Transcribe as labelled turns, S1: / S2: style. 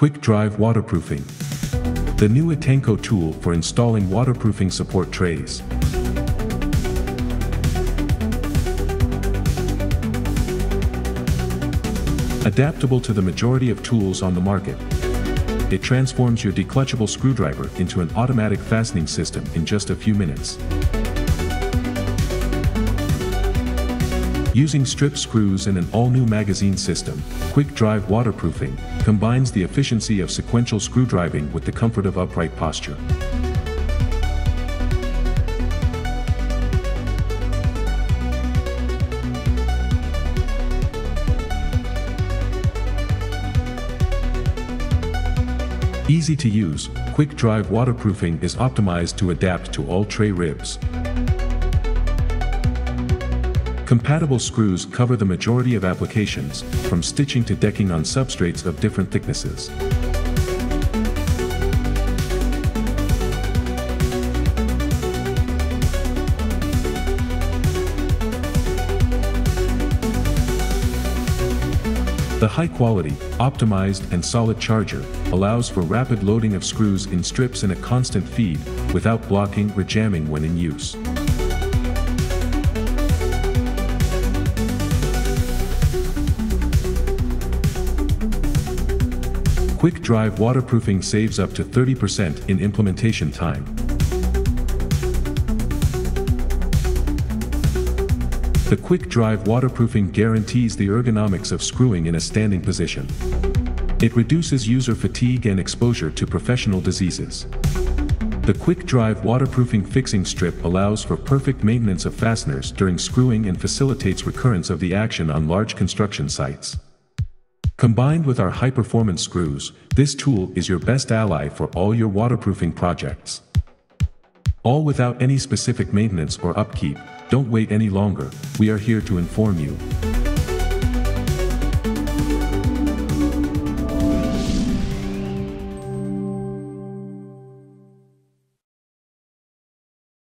S1: Quick Drive Waterproofing. The new Etanco tool for installing waterproofing support trays. Adaptable to the majority of tools on the market, it transforms your declutchable screwdriver into an automatic fastening system in just a few minutes. Using strip screws and an all-new magazine system, Quick Drive Waterproofing combines the efficiency of sequential screwdriving with the comfort of upright posture. Easy to use, Quick Drive Waterproofing is optimized to adapt to all tray ribs. Compatible screws cover the majority of applications, from stitching to decking on substrates of different thicknesses. The high-quality, optimized and solid charger allows for rapid loading of screws in strips in a constant feed, without blocking or jamming when in use. Quick Drive Waterproofing saves up to 30% in implementation time. The Quick Drive Waterproofing guarantees the ergonomics of screwing in a standing position. It reduces user fatigue and exposure to professional diseases. The Quick Drive Waterproofing fixing strip allows for perfect maintenance of fasteners during screwing and facilitates recurrence of the action on large construction sites. Combined with our high-performance screws, this tool is your best ally for all your waterproofing projects. All without any specific maintenance or upkeep. Don't wait any longer, we are here to inform you.